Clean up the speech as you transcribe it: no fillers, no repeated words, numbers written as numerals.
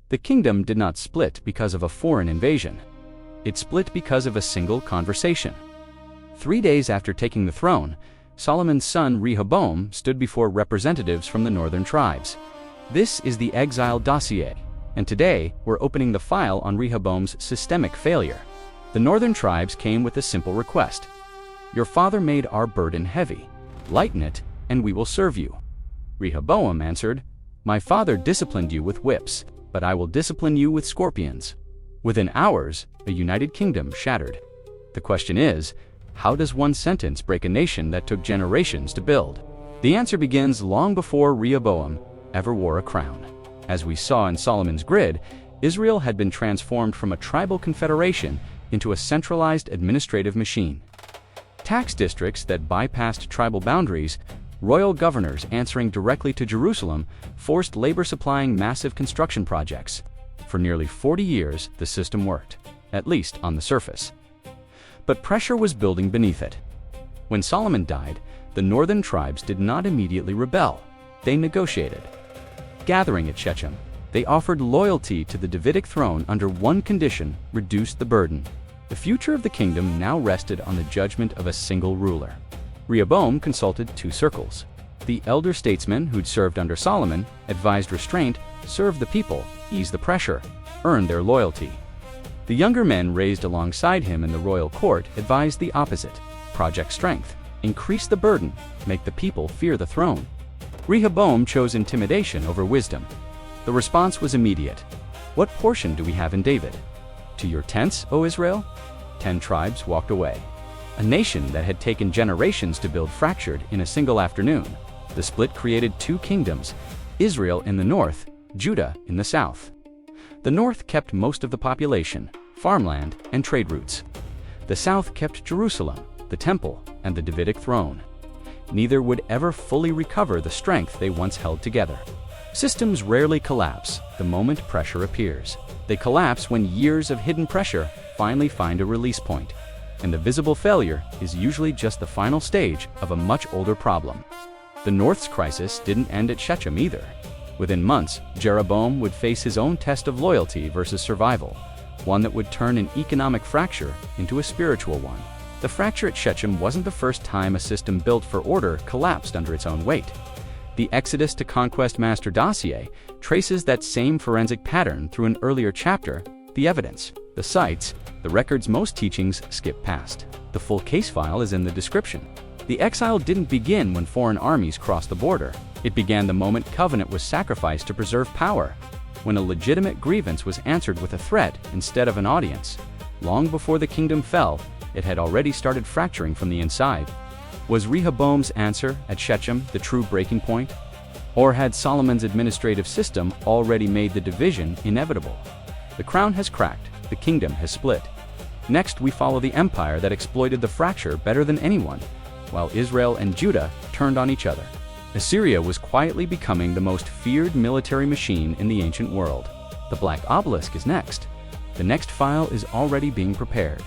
The kingdom did not split because of a foreign invasion. It split because of a single conversation. 3 days after taking the throne, Solomon's son Rehoboam stood before representatives from the northern tribes. This is the Exile Dossier, and today we're opening the file on Rehoboam's systemic failure. The northern tribes came with a simple request. Your father made our burden heavy. Lighten it, and we will serve you. Rehoboam answered, My father disciplined you with whips, but I will discipline you with scorpions. Within hours, a united kingdom shattered. The question is, how does one sentence break a nation that took generations to build? The answer begins long before Rehoboam ever wore a crown. As we saw in Solomon's grid, Israel had been transformed from a tribal confederation into a centralized administrative machine. Tax districts that bypassed tribal boundaries, royal governors answering directly to Jerusalem, forced labor supplying massive construction projects. For nearly 40 years, the system worked, at least on the surface. But pressure was building beneath it. When Solomon died, the northern tribes did not immediately rebel. They negotiated. Gathering at Shechem, they offered loyalty to the Davidic throne under one condition: reduce the burden. The future of the kingdom now rested on the judgment of a single ruler. Rehoboam consulted 2 circles. The elder statesmen who'd served under Solomon advised restraint, serve the people, ease the pressure, earn their loyalty. The younger men raised alongside him in the royal court advised the opposite: project strength, increase the burden, make the people fear the throne. Rehoboam chose intimidation over wisdom. The response was immediate. What portion do we have in David? To your tents, O Israel? 10 tribes walked away. A nation that had taken generations to build fractured in a single afternoon. The split created 2 kingdoms, Israel in the north, Judah in the south. The north kept most of the population, farmland, and trade routes. The south kept Jerusalem, the temple, and the Davidic throne. Neither would ever fully recover the strength they once held together. Systems rarely collapse the moment pressure appears. They collapse when years of hidden pressure finally find a release point. And the visible failure is usually just the final stage of a much older problem. The North's crisis didn't end at Shechem either. Within months, Jeroboam would face his own test of loyalty versus survival, one that would turn an economic fracture into a spiritual one. The fracture at Shechem wasn't the first time a system built for order collapsed under its own weight. The Exodus to Conquest master Dossier traces that same forensic pattern through an earlier chapter: the evidence, the sites, the records most teachings skip past. The full case file is in the description. The exile didn't begin when foreign armies crossed the border. It began the moment covenant was sacrificed to preserve power, when a legitimate grievance was answered with a threat instead of an audience. Long before the kingdom fell, it had already started fracturing from the inside. Was Rehoboam's answer at Shechem the true breaking point? Or had Solomon's administrative system already made the division inevitable? The crown has cracked, the kingdom has split. Next, we follow the empire that exploited the fracture better than anyone, while Israel and Judah turned on each other. Assyria was quietly becoming the most feared military machine in the ancient world. The Black Obelisk is next. The next file is already being prepared.